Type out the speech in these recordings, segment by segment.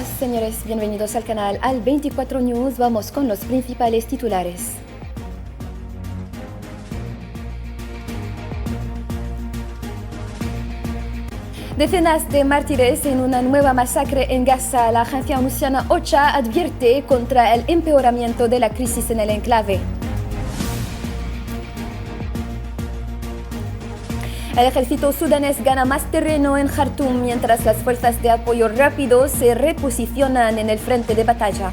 Señoras, señores, bienvenidos al canal Al 24 News. Vamos con los principales titulares. Decenas de mártires en una nueva masacre en Gaza. La agencia onusiana OCHA advierte contra el empeoramiento de la crisis en el enclave. El ejército sudanés gana más terreno en Jartum mientras las fuerzas de apoyo rápido se reposicionan en el frente de batalla.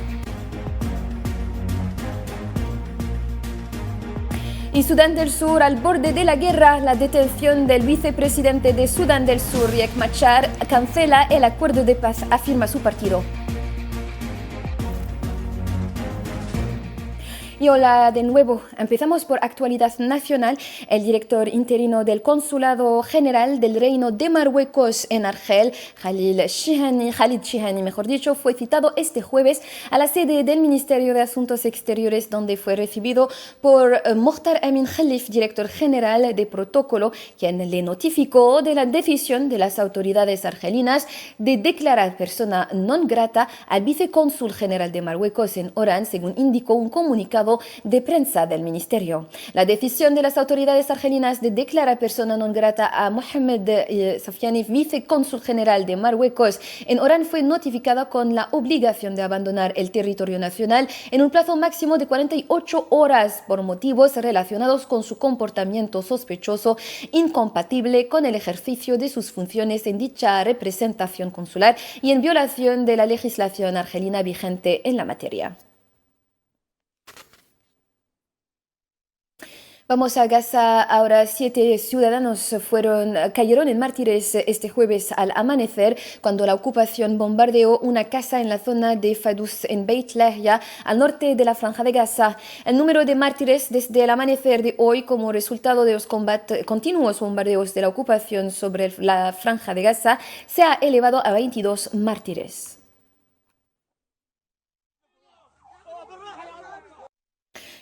Y Sudán del Sur al borde de la guerra. La detención del vicepresidente de Sudán del Sur, Riek Machar, cancela el acuerdo de paz, afirma su partido. Y hola de nuevo. Empezamos por actualidad nacional. El director interino del Consulado General del Reino de Marruecos en Argel, Khalid Chihani, fue citado este jueves a la sede del Ministerio de Asuntos Exteriores, donde fue recibido por Mokhtar Emin Khalif, director general de protocolo, quien le notificó de la decisión de las autoridades argelinas de declarar persona non grata al vicecónsul general de Marruecos en Orán, según indicó un comunicado de prensa del ministerio. La decisión de las autoridades argelinas de declarar persona non grata a Mohamed Sofiani, vicecónsul general de Marruecos en Orán, fue notificada con la obligación de abandonar el territorio nacional en un plazo máximo de 48 horas por motivos relacionados con su comportamiento sospechoso, incompatible con el ejercicio de sus funciones en dicha representación consular y en violación de la legislación argelina vigente en la materia. Vamos a Gaza ahora. 7 ciudadanos cayeron en mártires este jueves al amanecer cuando la ocupación bombardeó una casa en la zona de Fadus en Beit Lahia, al norte de la Franja de Gaza. El número de mártires desde el amanecer de hoy, como resultado de los continuos bombardeos de la ocupación sobre la Franja de Gaza, se ha elevado a 22 mártires.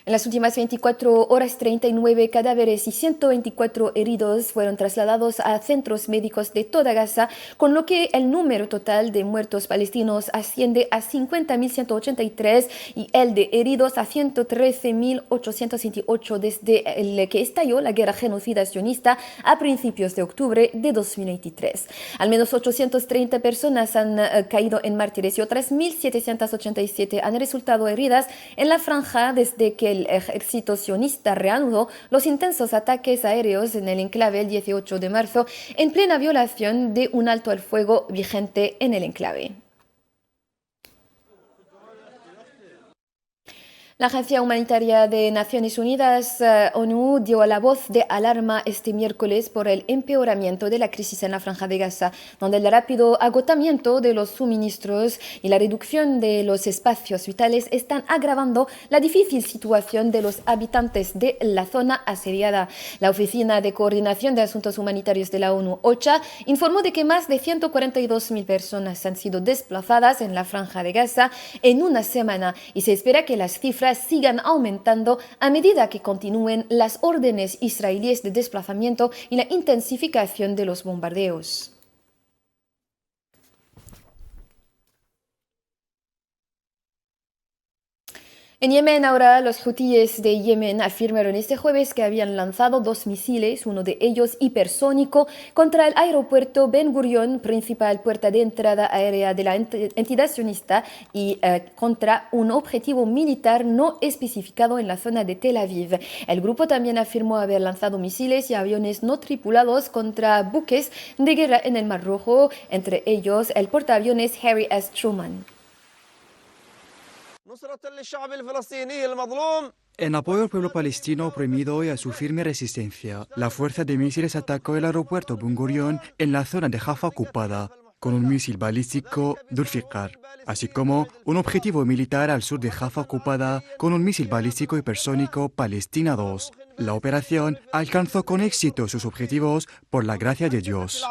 En las últimas 24 horas, 39 cadáveres y 124 heridos fueron trasladados a centros médicos de toda Gaza, con lo que el número total de muertos palestinos asciende a 50.183 y el de heridos a 113.828 desde el que estalló la guerra genocida sionista a principios de octubre de 2023. Al menos 830 personas han caído en mártires y otras 1.787 han resultado heridas en la franja desde que el ejército sionista reanudó los intensos ataques aéreos en el enclave el 18 de marzo, en plena violación de un alto al fuego vigente en el enclave. La Agencia Humanitaria de Naciones Unidas, ONU, dio la voz de alarma este miércoles por el empeoramiento de la crisis en la Franja de Gaza, donde el rápido agotamiento de los suministros y la reducción de los espacios vitales están agravando la difícil situación de los habitantes de la zona asediada. La Oficina de Coordinación de Asuntos Humanitarios de la ONU, OCHA, informó de que más de 142.000 personas han sido desplazadas en la Franja de Gaza en una semana y se espera que las cifras sigan aumentando a medida que continúen las órdenes israelíes de desplazamiento y la intensificación de los bombardeos. En Yemen ahora, los hutíes de Yemen afirmaron este jueves que habían lanzado 2 misiles, uno de ellos hipersónico, contra el aeropuerto Ben Gurion, principal puerta de entrada aérea de la entidad sionista, y contra un objetivo militar no especificado en la zona de Tel Aviv. El grupo también afirmó haber lanzado misiles y aviones no tripulados contra buques de guerra en el Mar Rojo, entre ellos el portaaviones Harry S. Truman. En apoyo al pueblo palestino oprimido y a su firme resistencia, la fuerza de misiles atacó el aeropuerto Ben Gurion en la zona de Jaffa ocupada con un misil balístico Zulfikar, así como un objetivo militar al sur de Jaffa ocupada con un misil balístico hipersónico Palestina 2. La operación alcanzó con éxito sus objetivos por la gracia de Dios.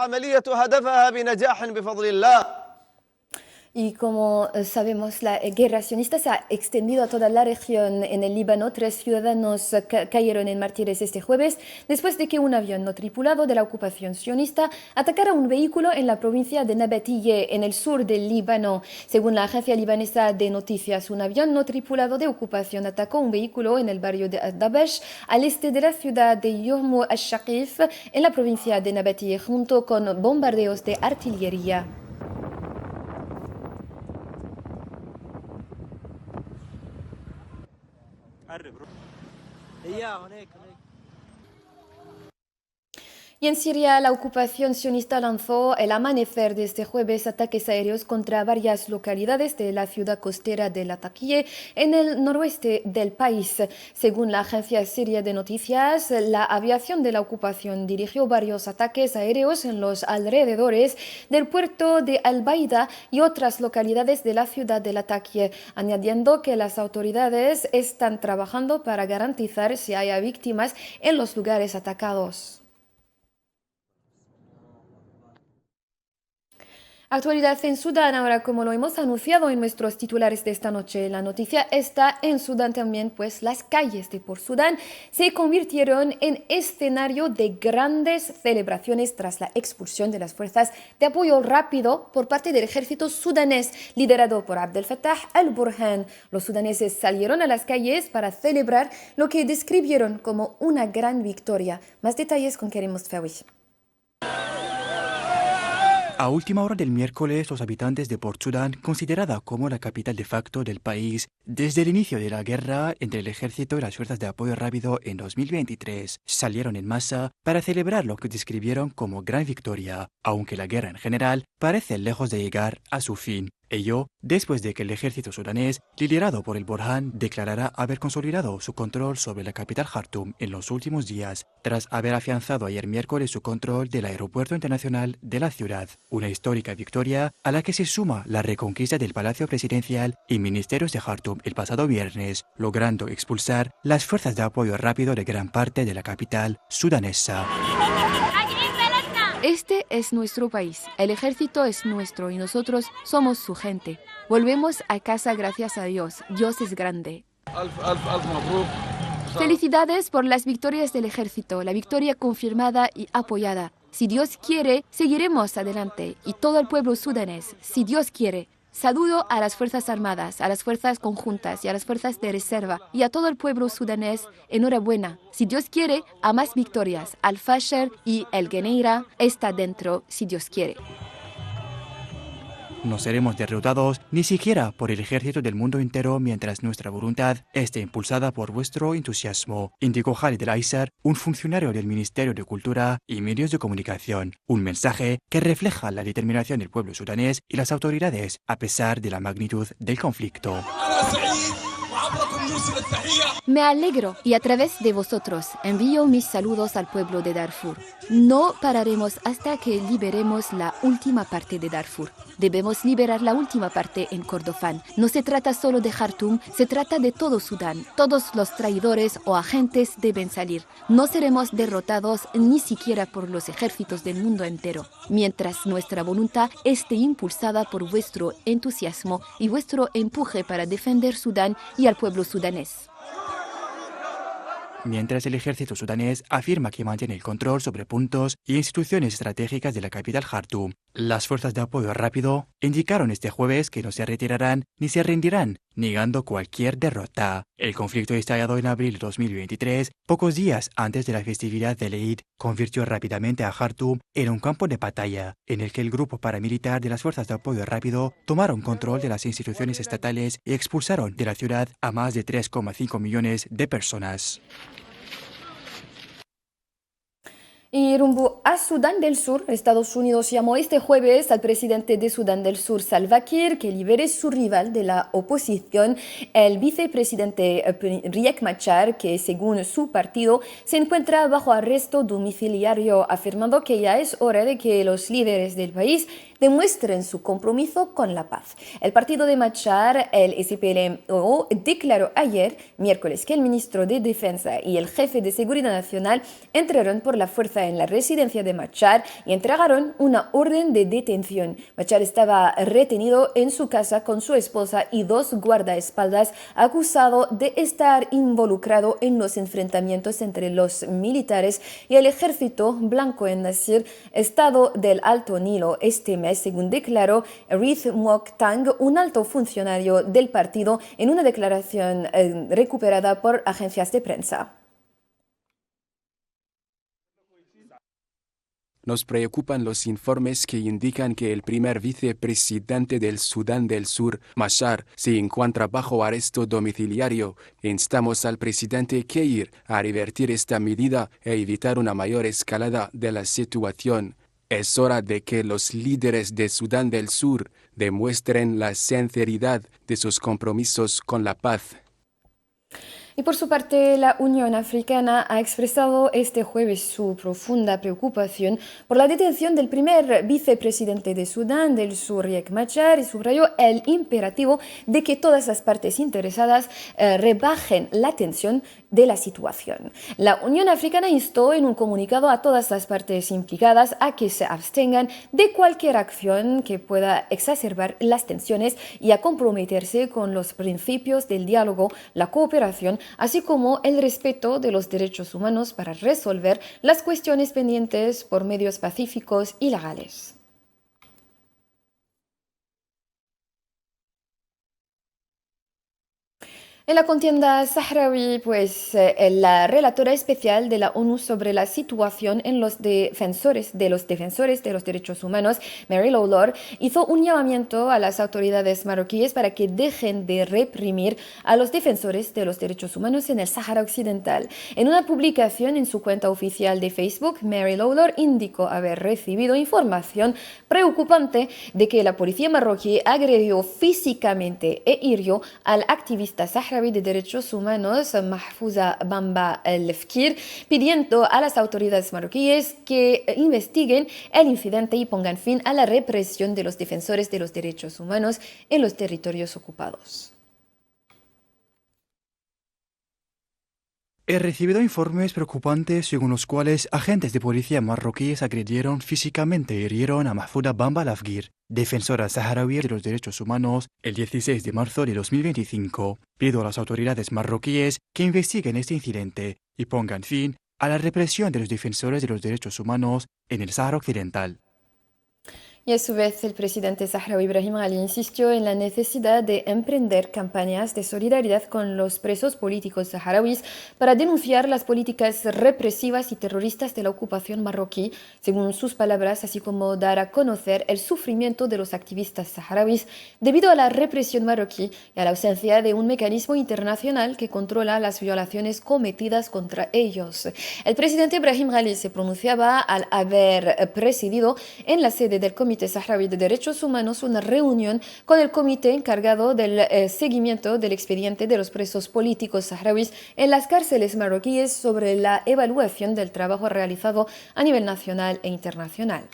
Y como sabemos, la guerra sionista se ha extendido a toda la región. En el Líbano, 3 ciudadanos cayeron en mártires este jueves después de que un avión no tripulado de la ocupación sionista atacara un vehículo en la provincia de Nabatiyeh, en el sur del Líbano. Según la agencia libanesa de noticias, un avión no tripulado de ocupación atacó un vehículo en el barrio de Dabash, al este de la ciudad de Yom al-Shaqif, en la provincia de Nabatiyeh, junto con bombardeos de artillería. Y en Siria, la ocupación sionista lanzó el amanecer de este jueves ataques aéreos contra varias localidades de la ciudad costera de Latakia, en el noroeste del país. Según la agencia siria de noticias, la aviación de la ocupación dirigió varios ataques aéreos en los alrededores del puerto de Al-Baida y otras localidades de la ciudad de Latakia, añadiendo que las autoridades están trabajando para garantizar si haya víctimas en los lugares atacados. Actualidad en Sudán, ahora como lo hemos anunciado en nuestros titulares de esta noche, la noticia está en Sudán también, pues las calles de Port Sudán se convirtieron en escenario de grandes celebraciones tras la expulsión de las fuerzas de apoyo rápido por parte del ejército sudanés liderado por Abdel Fattah al-Burhan. Los sudaneses salieron a las calles para celebrar lo que describieron como una gran victoria. Más detalles con Karim Mostfawi. A última hora del miércoles, los habitantes de Port Sudán, considerada como la capital de facto del país, desde el inicio de la guerra entre el ejército y las fuerzas de apoyo rápido en 2023, salieron en masa para celebrar lo que describieron como gran victoria, aunque la guerra en general parece lejos de llegar a su fin. Ello después de que el ejército sudanés, liderado por el Burhan, declarara haber consolidado su control sobre la capital Jartum en los últimos días, tras haber afianzado ayer miércoles su control del aeropuerto internacional de la ciudad. Una histórica victoria a la que se suma la reconquista del Palacio Presidencial y ministerios de Jartum el pasado viernes, logrando expulsar las fuerzas de apoyo rápido de gran parte de la capital sudanesa. Este es nuestro país, el ejército es nuestro y nosotros somos su gente. Volvemos a casa gracias a Dios, Dios es grande. Felicidades por las victorias del ejército, la victoria confirmada y apoyada. Si Dios quiere, seguiremos adelante y todo el pueblo sudanés, si Dios quiere. Saludo a las Fuerzas Armadas, a las Fuerzas Conjuntas y a las Fuerzas de Reserva y a todo el pueblo sudanés. Enhorabuena. Si Dios quiere, a más victorias. Al-Fasher y el Geneira está dentro, si Dios quiere. No seremos derrotados ni siquiera por el ejército del mundo entero mientras nuestra voluntad esté impulsada por vuestro entusiasmo, indicó Khalid El-Aissar, un funcionario del Ministerio de Cultura y Medios de Comunicación. Un mensaje que refleja la determinación del pueblo sudanés y las autoridades a pesar de la magnitud del conflicto. Me alegro y a través de vosotros envío mis saludos al pueblo de Darfur. No pararemos hasta que liberemos la última parte de Darfur. Debemos liberar la última parte en Kordofán. No se trata solo de Jartum, se trata de todo Sudán. Todos los traidores o agentes deben salir. No seremos derrotados ni siquiera por los ejércitos del mundo entero, mientras nuestra voluntad esté impulsada por vuestro entusiasmo y vuestro empuje para defender Sudán y al pueblo sudanés. Mientras el ejército sudanés afirma que mantiene el control sobre puntos y instituciones estratégicas de la capital Jartum, las fuerzas de apoyo rápido indicaron este jueves que no se retirarán ni se rendirán, negando cualquier derrota. El conflicto estallado en abril de 2023, pocos días antes de la festividad del Eid, convirtió rápidamente a Jartum en un campo de batalla, en el que el grupo paramilitar de las fuerzas de apoyo rápido tomaron control de las instituciones estatales y expulsaron de la ciudad a más de 3,5 millones de personas. Y rumbo a Sudán del Sur, Estados Unidos llamó este jueves al presidente de Sudán del Sur, Salva Kiir, que libere su rival de la oposición, el vicepresidente Riek Machar, que según su partido se encuentra bajo arresto domiciliario, afirmando que ya es hora de que los líderes del país demuestren su compromiso con la paz. El partido de Machar, el SPLM-O, declaró ayer, miércoles, que el ministro de Defensa y el jefe de Seguridad Nacional entraron por la fuerza en la residencia de Machar y entregaron una orden de detención. Machar estaba retenido en su casa con su esposa y 2 guardaespaldas, acusado de estar involucrado en los enfrentamientos entre los militares y el ejército blanco en Nasir, estado del Alto Nilo, este mes, según declaró Rith Mouk Tang, un alto funcionario del partido, en una declaración recuperada por agencias de prensa. Nos preocupan los informes que indican que el primer vicepresidente del Sudán del Sur, Machar, se encuentra bajo arresto domiciliario. Instamos al presidente Kiir a revertir esta medida e evitar una mayor escalada de la situación. Es hora de que los líderes de Sudán del Sur demuestren la sinceridad de sus compromisos con la paz. Y por su parte, la Unión Africana ha expresado este jueves su profunda preocupación por la detención del primer vicepresidente de Sudán del Sur, Riek Machar, y subrayó el imperativo de que todas las partes interesadas rebajen la tensión de la situación. La Unión Africana instó en un comunicado a todas las partes implicadas a que se abstengan de cualquier acción que pueda exacerbar las tensiones y a comprometerse con los principios del diálogo, la cooperación, así como el respeto de los derechos humanos para resolver las cuestiones pendientes por medios pacíficos y legales. En la contienda saharaui, la relatora especial de la ONU sobre la situación en los defensores de los derechos humanos, Mary Lawlor, hizo un llamamiento a las autoridades marroquíes para que dejen de reprimir a los defensores de los derechos humanos en el Sáhara Occidental. En una publicación en su cuenta oficial de Facebook, Mary Lawlor indicó haber recibido información preocupante de que la policía marroquí agredió físicamente e hirió al activista saharaui de Derechos Humanos, Mahfouza Bamba El-Fkir, pidiendo a las autoridades marroquíes que investiguen el incidente y pongan fin a la represión de los defensores de los derechos humanos en los territorios ocupados. He recibido informes preocupantes según los cuales agentes de policía marroquíes agredieron físicamente y hirieron a Mahfouza Bamba El-Fkir, defensora saharaui de los derechos humanos, el 16 de marzo de 2025. Pido a las autoridades marroquíes que investiguen este incidente y pongan fin a la represión de los defensores de los derechos humanos en el Sáhara Occidental. Y a su vez, el presidente saharaui Brahim Ghali insistió en la necesidad de emprender campañas de solidaridad con los presos políticos saharauis para denunciar las políticas represivas y terroristas de la ocupación marroquí, según sus palabras, así como dar a conocer el sufrimiento de los activistas saharauis debido a la represión marroquí y a la ausencia de un mecanismo internacional que controla las violaciones cometidas contra ellos. El presidente Brahim Ghali se pronunciaba al haber presidido en la sede del Comité Saharaui de Derechos Humanos una reunión con el comité encargado del seguimiento del expediente de los presos políticos saharauis en las cárceles marroquíes sobre la evaluación del trabajo realizado a nivel nacional e internacional.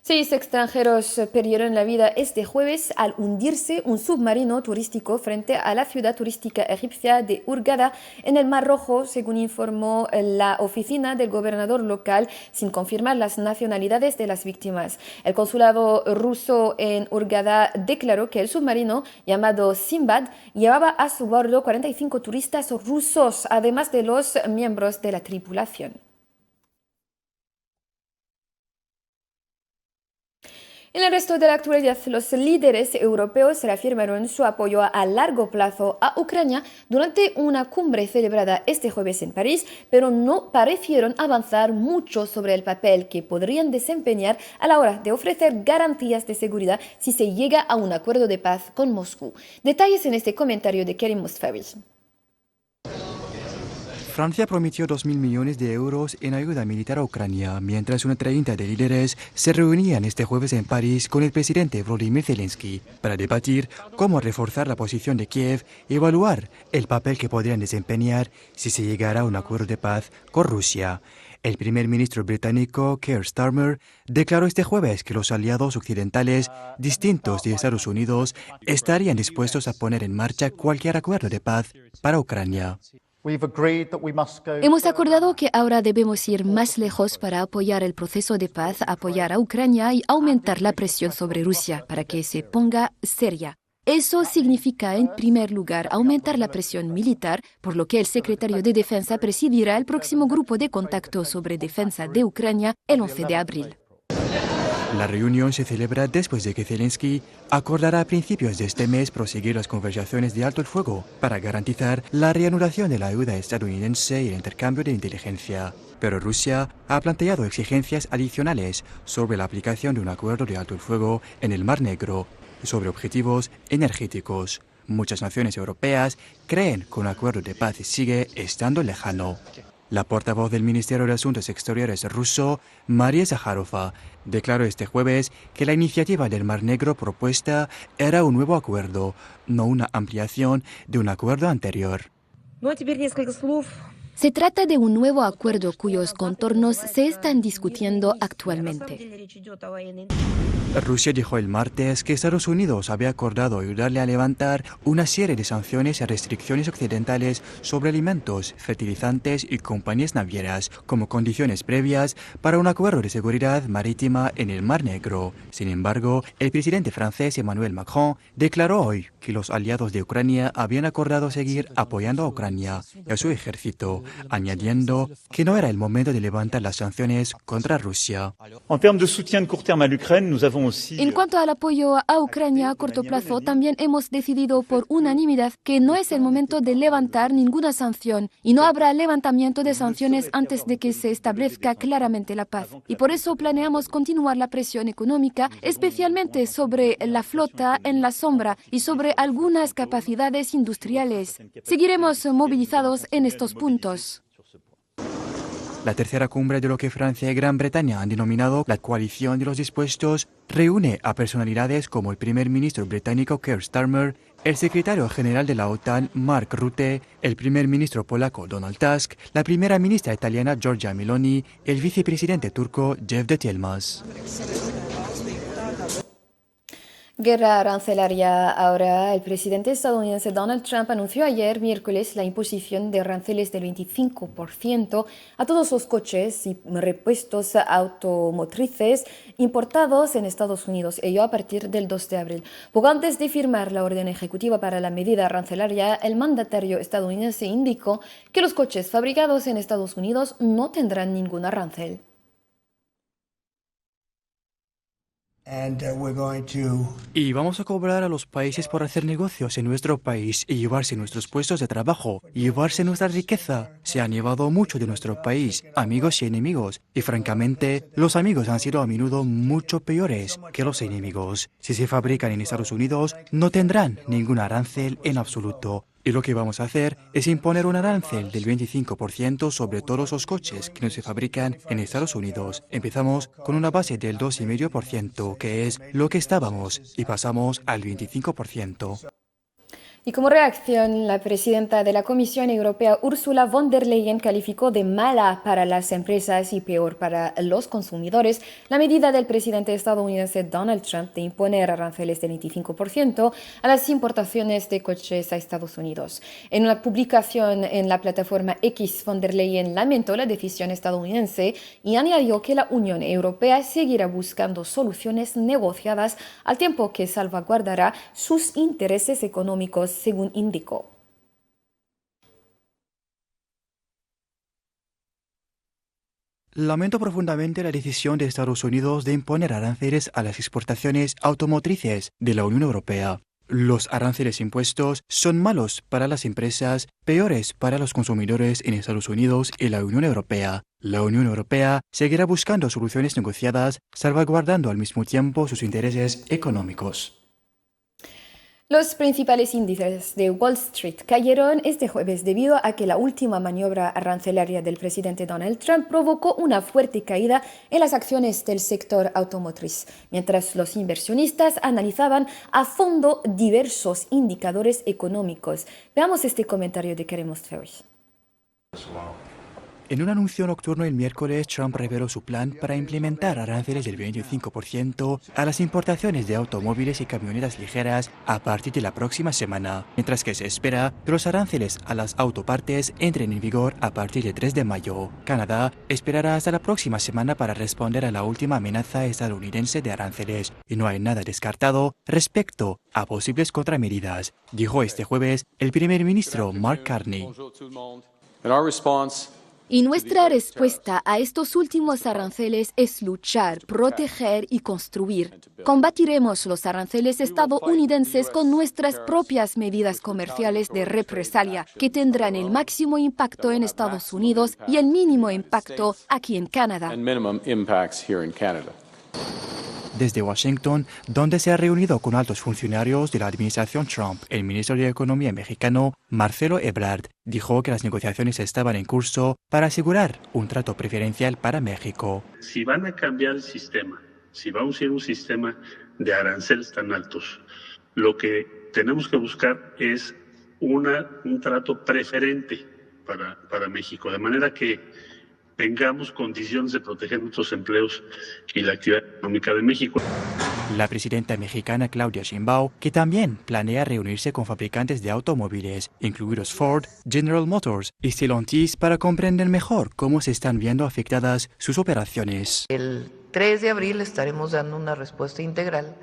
6 extranjeros perdieron la vida este jueves al hundirse un submarino turístico frente a la ciudad turística egipcia de Hurghada en el Mar Rojo, según informó la oficina del gobernador local, sin confirmar las nacionalidades de las víctimas. El consulado ruso en Hurghada declaró que el submarino, llamado Simbad, llevaba a su bordo 45 turistas rusos, además de los miembros de la tripulación. En el resto de la actualidad, los líderes europeos reafirmaron su apoyo a largo plazo a Ucrania durante una cumbre celebrada este jueves en París, pero no parecieron avanzar mucho sobre el papel que podrían desempeñar a la hora de ofrecer garantías de seguridad si se llega a un acuerdo de paz con Moscú. Detalles en este comentario de Kerim Mostfawi. Francia prometió 2.000 millones de euros en ayuda militar a Ucrania, mientras una treintena de líderes se reunían este jueves en París con el presidente Volodymyr Zelensky para debatir cómo reforzar la posición de Kiev y evaluar el papel que podrían desempeñar si se llegara a un acuerdo de paz con Rusia. El primer ministro británico Keir Starmer declaró este jueves que los aliados occidentales distintos de Estados Unidos estarían dispuestos a poner en marcha cualquier acuerdo de paz para Ucrania. Hemos acordado que ahora debemos ir más lejos para apoyar el proceso de paz, apoyar a Ucrania y aumentar la presión sobre Rusia para que se ponga seria. Eso significa, en primer lugar, aumentar la presión militar, por lo que el secretario de Defensa presidirá el próximo grupo de contacto sobre defensa de Ucrania el 11 de abril. La reunión se celebra después de que Zelensky acordará a principios de este mes proseguir las conversaciones de alto el fuego para garantizar la reanudación de la ayuda estadounidense y el intercambio de inteligencia. Pero Rusia ha planteado exigencias adicionales sobre la aplicación de un acuerdo de alto el fuego en el Mar Negro y sobre objetivos energéticos. Muchas naciones europeas creen que un acuerdo de paz sigue estando lejano. La portavoz del Ministerio de Asuntos Exteriores ruso, Maria Zakharova, declaró este jueves que la iniciativa del Mar Negro propuesta era un nuevo acuerdo, no una ampliación de un acuerdo anterior. Se trata de un nuevo acuerdo cuyos contornos se están discutiendo actualmente. Rusia dijo el martes que Estados Unidos había acordado ayudarle a levantar una serie de sanciones y restricciones occidentales sobre alimentos, fertilizantes y compañías navieras como condiciones previas para un acuerdo de seguridad marítima en el Mar Negro. Sin embargo, el presidente francés Emmanuel Macron declaró hoy que los aliados de Ucrania habían acordado seguir apoyando a Ucrania y a su ejército, añadiendo que no era el momento de levantar las sanciones contra Rusia. En cuanto al apoyo a Ucrania a corto plazo, también hemos decidido por unanimidad que no es el momento de levantar ninguna sanción y no habrá levantamiento de sanciones antes de que se establezca claramente la paz. Y por eso planeamos continuar la presión económica, especialmente sobre la flota en la sombra y sobre algunas capacidades industriales. Seguiremos movilizados en estos puntos. La tercera cumbre de lo que Francia y Gran Bretaña han denominado la coalición de los dispuestos reúne a personalidades como el primer ministro británico Keir Starmer, el secretario general de la OTAN Mark Rutte, el primer ministro polaco Donald Tusk, la primera ministra italiana Giorgia Meloni y el vicepresidente turco Cevdet Yılmaz. Guerra arancelaria ahora. El presidente estadounidense Donald Trump anunció ayer, miércoles, la imposición de aranceles del 25% a todos los coches y repuestos automotrices importados en Estados Unidos, ello a partir del 2 de abril. Poco antes de firmar la orden ejecutiva para la medida arancelaria, el mandatario estadounidense indicó que los coches fabricados en Estados Unidos no tendrán ningún arancel. Y vamos a cobrar a los países por hacer negocios en nuestro país y llevarse nuestros puestos de trabajo, llevarse nuestra riqueza. Se han llevado mucho de nuestro país, amigos y enemigos. Y francamente, los amigos han sido a menudo mucho peores que los enemigos. Si se fabrican en Estados Unidos, no tendrán ningún arancel en absoluto. Y lo que vamos a hacer es imponer un arancel del 25% sobre todos los coches que no se fabrican en Estados Unidos. Empezamos con una base del 2,5%, que es lo que estábamos, y pasamos al 25%. Y como reacción, la presidenta de la Comisión Europea, Ursula von der Leyen, calificó de mala para las empresas y peor para los consumidores la medida del presidente estadounidense Donald Trump de imponer aranceles del 25% a las importaciones de coches a Estados Unidos. En una publicación en la plataforma X, von der Leyen lamentó la decisión estadounidense y añadió que la Unión Europea seguirá buscando soluciones negociadas al tiempo que salvaguardará sus intereses económicos, según indicó. Lamento profundamente la decisión de Estados Unidos de imponer aranceles a las exportaciones automotrices de la Unión Europea. Los aranceles impuestos son malos para las empresas, peores para los consumidores en Estados Unidos y la Unión Europea. La Unión Europea seguirá buscando soluciones negociadas, salvaguardando al mismo tiempo sus intereses económicos. Los principales índices de Wall Street cayeron este jueves debido a que la última maniobra arancelaria del presidente Donald Trump provocó una fuerte caída en las acciones del sector automotriz, mientras los inversionistas analizaban a fondo diversos indicadores económicos. Veamos este comentario de Kerem Ostfeld. En un anuncio nocturno el miércoles, Trump reveló su plan para implementar aranceles del 25% a las importaciones de automóviles y camionetas ligeras a partir de la próxima semana, mientras que se espera que los aranceles a las autopartes entren en vigor a partir del 3 de mayo. Canadá esperará hasta la próxima semana para responder a la última amenaza estadounidense de aranceles y no hay nada descartado respecto a posibles contramedidas, dijo este jueves el primer ministro Mark Carney. Y nuestra respuesta a estos últimos aranceles es luchar, proteger y construir. Combatiremos los aranceles estadounidenses con nuestras propias medidas comerciales de represalia, que tendrán el máximo impacto en Estados Unidos y el mínimo impacto aquí en Canadá. Desde Washington, donde se ha reunido con altos funcionarios de la administración Trump, el ministro de Economía mexicano, Marcelo Ebrard, dijo que las negociaciones estaban en curso para asegurar un trato preferencial para México. Si van a cambiar el sistema, si vamos a ir a un sistema de aranceles tan altos, lo que tenemos que buscar es un trato preferente para México, de manera que tengamos condiciones de proteger nuestros empleos y la actividad económica de México. La presidenta mexicana Claudia Sheinbaum, que también planea reunirse con fabricantes de automóviles, incluidos Ford, General Motors y Stellantis, para comprender mejor cómo se están viendo afectadas sus operaciones. El 3 de abril estaremos dando una respuesta integral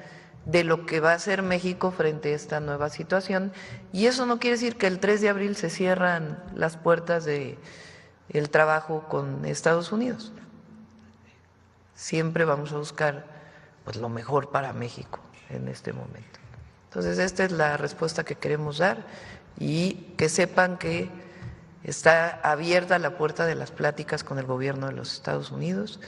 de lo que va a hacer México frente a esta nueva situación, y eso no quiere decir que el 3 de abril se cierran las puertas de el trabajo con Estados Unidos. Siempre vamos a buscar pues lo mejor para México en este momento. Entonces esta es la respuesta que queremos dar, y que sepan que está abierta la puerta de las pláticas con el gobierno de los Estados Unidos.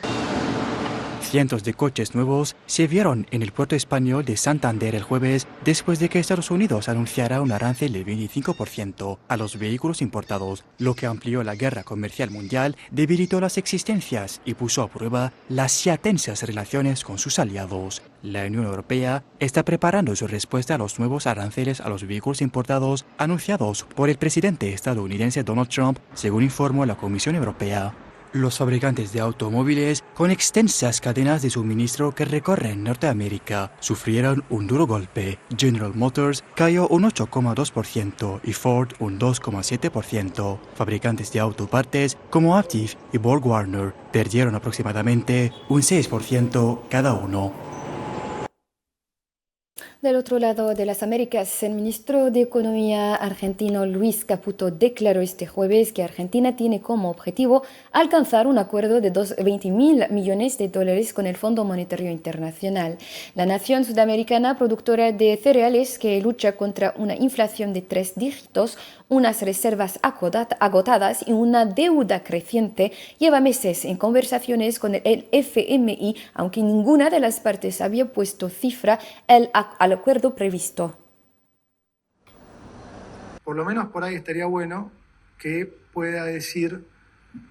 Cientos de coches nuevos se vieron en el puerto español de Santander el jueves después de que Estados Unidos anunciara un arancel del 25% a los vehículos importados, lo que amplió la guerra comercial mundial, debilitó las existencias y puso a prueba las ya tensas relaciones con sus aliados. La Unión Europea está preparando su respuesta a los nuevos aranceles a los vehículos importados anunciados por el presidente estadounidense Donald Trump, según informó la Comisión Europea. Los fabricantes de automóviles con extensas cadenas de suministro que recorren Norteamérica sufrieron un duro golpe. General Motors cayó un 8,2% y Ford un 2,7%. Fabricantes de autopartes como Aptiv y BorgWarner perdieron aproximadamente un 6% cada uno. Del otro lado de las Américas, el ministro de Economía argentino Luis Caputo declaró este jueves que Argentina tiene como objetivo alcanzar un acuerdo de 20.000 millones de dólares con el Fondo Monetario Internacional. La nación sudamericana productora de cereales que lucha contra una inflación de 3 dígitos, unas reservas agotadas y una deuda creciente, lleva meses en conversaciones con el FMI, aunque ninguna de las partes había puesto cifra al acuerdo previsto. Por lo menos por ahí estaría bueno que pueda decir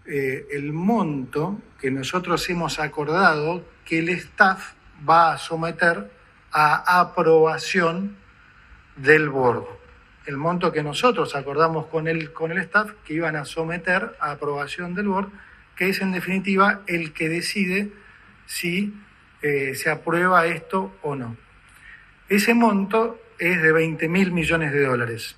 el monto que nosotros hemos acordado que el staff va a someter a aprobación del board. El monto que nosotros acordamos con el staff que iban a someter a aprobación del board, que es en definitiva el que decide si se aprueba esto o no. Ese monto es de 20.000 millones de dólares.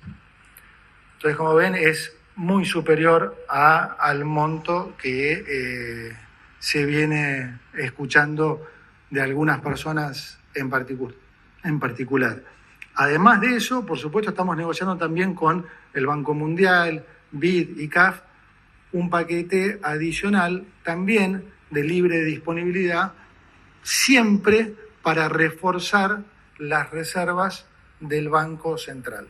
Entonces, como ven, es muy superior al monto que se viene escuchando de algunas personas en particular. Además de eso, por supuesto, estamos negociando también con el Banco Mundial, BID y CAF, un paquete adicional también de libre disponibilidad, siempre para reforzar las reservas del Banco Central.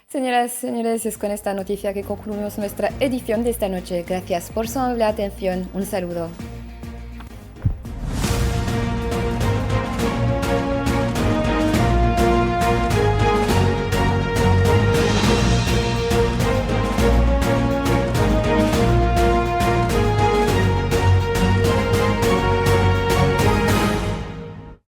Señoras y señores, es con esta noticia que concluimos nuestra edición de esta noche. Gracias por su amable atención. Un saludo.